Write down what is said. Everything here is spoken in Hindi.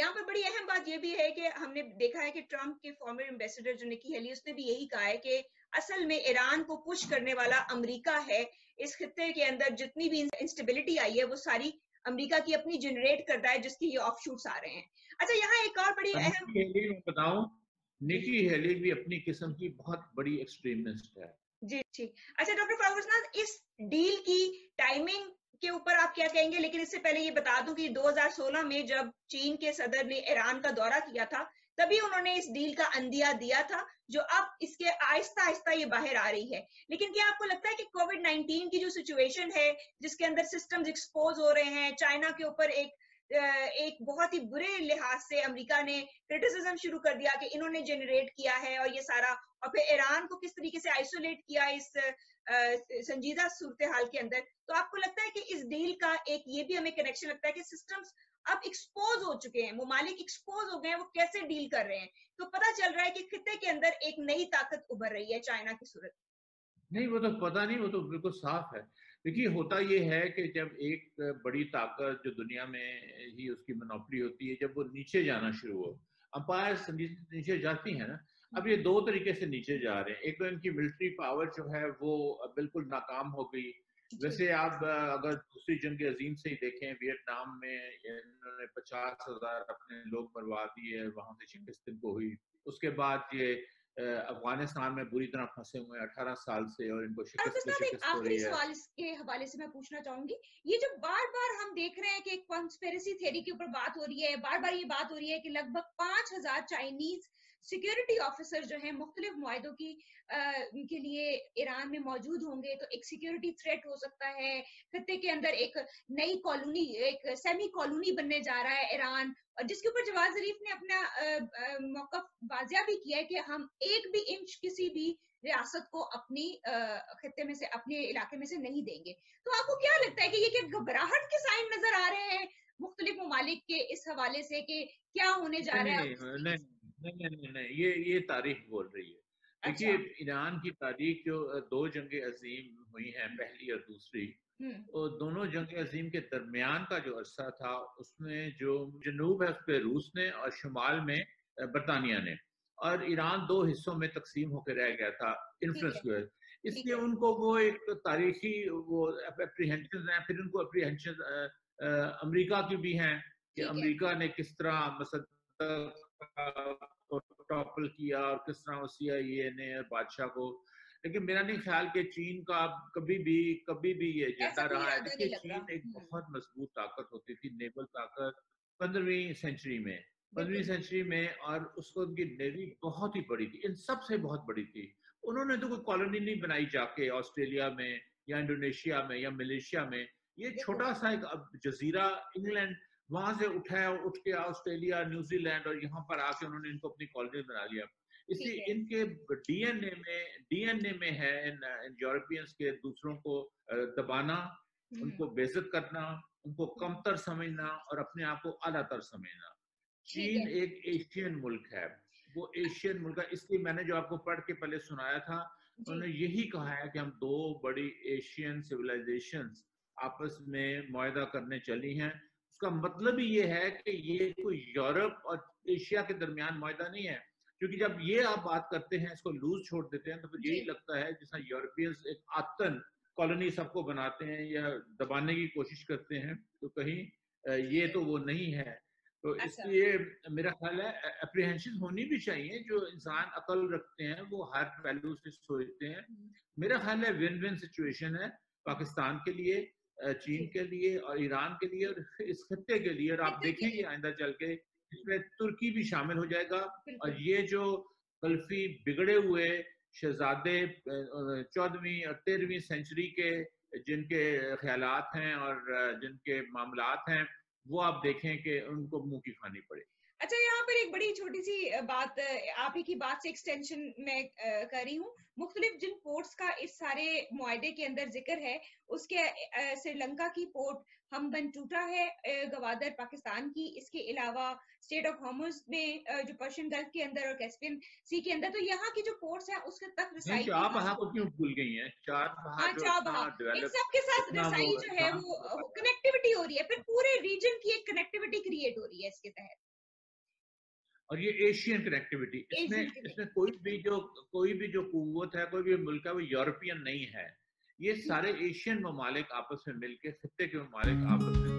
यहाँ पर बड़ी अहम बात ये भी है कि हमने देखा है कि ट्रंप के फॉर्मर एम्बेसडर जो निकी हेली, उसने भी यही कहा है कि असल में ईरान को पुश करने वाला अमेरिका है। इस खित्ते के अंदर जितनी भी इंस्टेबिलिटी आई है वो सारी अमेरिका की अपनी जनरेट करता है, जिसकी ये ऑफशूट्स आ रहे हैं। अच्छा, यहाँ एक और बड़ी और अहम। निकी हेली मैं बताऊं, जी निकी हेली भी अपनी किस्म की बहुत बड़ी एक्सट्रीमिस्ट है। जी जी। अच्छा डॉक्टर फारूक, इस डील की टाइमिंग के ऊपर आप क्या कहेंगे? लेकिन इससे पहले ये बता दूं कि 2016 में जब चीन के सदर ने ईरान का दौरा किया था, तभी उन्होंने इस डील का अंदिया दिया था, जो अब इसके आहिस्ता आहिस्ता ये बाहर आ रही है। लेकिन क्या आपको लगता है कि कोविड-19 की जो सिचुएशन है, जिसके अंदर सिस्टम्स एक्सपोज हो रहे हैं, चाइना के ऊपर एक बहुत ही बुरे लिहाज से अमेरिका ने क्रिटिसिज्म शुरू कर दिया कि इन्होंने जनरेट किया है और ये सारा, और फिर ईरान को किस तरीके से आइसोलेट किया इस संजीदा सूरत हाल के अंदर, तो आपको लगता है कि इस डील का एक ये भी हमें कनेक्शन लगता है कि सिस्टम्स अब एक्सपोज हो चुके हैं, ममालिक एक्सपोज हो गए हैं, वो कैसे डील कर रहे हैं, तो पता चल रहा है कि खित्ते के अंदर एक नई ताकत उभर रही है चाइना की सूरत। नहीं, वो तो पता नहीं, वो तो बिल्कुल साफ है। देखिए, होता ये है कि जब एक बड़ी ताकत जो दुनिया में ही उसकी मोनोपोली होती है, जब वो नीचे जाना शुरू हो, अंपायर नीचे जाती है ना। अब ये दो तरीके से नीचे जा रहे हैं। एक तो इनकी मिलिट्री पावर जो है वो बिल्कुल नाकाम हो गई। जी वैसे आप अगर दूसरी जंग अजीम से ही देखें, वियतनाम में इन्होंने 50,000 अपने लोग मरवा दिए, वहां से शिकस्त इनको हुई। उसके बाद ये अफगानिस्तान में बुरी तरह फंसे हुए हैं 18 साल से, और इनको और शिकस्त पे एक शिकस्त हो आखिरी रही है। सवाल इसके हवाले से मैं पूछना चाहूंगी, ये जो बार बार हम देख रहे हैं कि कॉन्स्पिरेसी थ्योरी के ऊपर बात हो रही है, बार बार ये बात हो रही है कि लगभग 5,000 चाइनीज सिक्योरिटी ऑफिसर जो है मुख्तलिफ मुआहदों की के लिए ईरान में मौजूद होंगे, तो एक सिक्योरिटी थ्रेट हो सकता है। खत्ते के अंदर एक नई कॉलोनी, एक सेमी कॉलोनी बनने जा रहा है ईरान, और जिसके ऊपर जवाद जरीफ ने अपना मौकफ वाजिया भी किया है कि हम एक भी इंच किसी भी रियासत को अपनी खत्ते में से, अपने इलाके में से नहीं देंगे। तो आपको क्या लगता है कि ये क्या घबराहट के साइन नजर आ रहे हैं मुख्तलिफ ममालिक के इस हवाले से कि क्या होने जा नहीं रहा है नहीं अब इस नहीं तरीके से? नहीं नहीं नहीं नहीं, ये तारीख बोल रही है। देखिए, अच्छा। ईरान की तारीख जो दो जंगे अजीम हुई हैं, पहली और दूसरी, हम्म। और दोनों जंग अजीम के दरमियान का जो अरसा था, उसमें जो जनूब है उस पर रूस ने, और शुमाल में बरतानिया ने, और ईरान दो हिस्सों में तकसीम होकर रह गया था ठीक इन्फ्लुएंस है। की वजह से। ठीक इसलिए है। उनको वो एक तारीखी वो अप्रीहेंशन है। फिर उनको अप्रीहेंशन अमेरिका की भी हैं कि ठीक है। अमेरिका ने किस तरह को टॉपल किया, और किस तरह CIA ने और बादशाह को। लेकिन मेरा नहीं ख्याल कि चीन का कभी भी ये ऐसा एजेंडा कोई रहा है। इरादा देखिए, नहीं लग रहा। चीन एक बहुत मजबूत ताकत होती थी, नेवल ताकत, 15वीं सेंचुरी में। 15वीं बिल्कुल। सेंचुरी में, और उसको उनकी नेवी बहुत ही बड़ी थी, इन सबसे बहुत बड़ी थी। उन्होंने तो कोई कॉलोनी नहीं बनाई जाके ऑस्ट्रेलिया में या इंडोनेशिया में या मलेशिया में। ये बिल्कुल। छोटा सा एक जजीरा, इंग्लैंड, वहां से उठ के ऑस्ट्रेलिया, न्यूजीलैंड, और यहाँ पर आके उन्होंने इनको अपनी कॉलोनी बना लिया। ठीक इसलिए है। इनके डीएनए में है इन यूरोपियंस के दूसरों को दबाना, हम्म। उनको बेइज्जत करना, उनको हम्म। कमतर समझना और अपने आप को आलातर समझना। ठीक चीन है। एक एशियन मुल्क है, वो एशियन मुल्क है। इसलिए मैंने जो आपको पढ़ के पहले सुनाया था, जी। उन्होंने यही कहा है कि हम दो बड़ी एशियन सिविलाइजेशंस आपस में मुआहदा करने चली हैं। उसका मतलब ही ये है कि ये कोई यूरोप और एशिया के दरमियान मुआहदा नहीं है। क्योंकि जब ये आप बात करते हैं, इसको लूज छोड़ देते हैं, तो फिर जी। यही लगता है जैसा यूरोपियंस एक आतन कॉलोनी सबको बनाते हैं या दबाने की कोशिश करते हैं, तो कहीं ठीक ये है। तो वो नहीं है। तो अच्छा। इसलिए मेरा ख्याल है अप्रीहेंशन होनी भी चाहिए। जो इंसान अकल रखते हैं वो हर पहलू से सोचते हैं। हम्म। मेरा ख्याल है विन विन सिचुएशन है, हम्म। पाकिस्तान के लिए, चीन जी। के लिए और ईरान के लिए और इस खत्ते के लिए। और आप खत्ते के देखेंगे लिए। आइंदा चल के इसमें तुर्की भी शामिल हो जाएगा। और बिल्कुल। ये जो गल्फी बिगड़े हुए शहजादे 14वीं और 13वीं सेंचुरी के जिनके ख्यालात हैं और जिनके मामलात हैं, वो आप देखें कि उनको मुंह की खानी पड़े। अच्छा, यहाँ पर एक बड़ी छोटी सी बात, आप ही की बात से एक्सटेंशन में कर रही हूँ। मुख्तलिफ जिन पोर्ट्स का इस सारे मुआहदे के अंदर जिक्र है, उसके श्रीलंका की पोर्ट हम्बनटोटा है, गवादर पाकिस्तान की, इसके अलावा स्टेट ऑफ हॉर्मुज में जो पर्शियन गल्फ के अंदर और कैस्पियन सी के अंदर, तो यहाँ की जो पोर्ट्स हैं उसके तक नहीं, रसाई को चार बहा हासिल। को क्यों भूल गई हैं? चार बहा हाँ, जो चाबहा, इतना इन डेवलप, सब के साथ इतना वो रसाई जो है एडवांस वो हुआ था। कनेक्टिविटी हो रही है, फिर पूरे रीजन की एक कनेक्टिविटी क्रिएट हो रही है इसके तहत। और ये एशियन कनेक्टिविटी, इसमें कोई भी जो कुव्वत है, कोई भी मुल्क है, वो यूरोपियन नहीं है। ये सारे एशियन ममालिक आपस में मिलके, खित्ते के ममालिक आपस में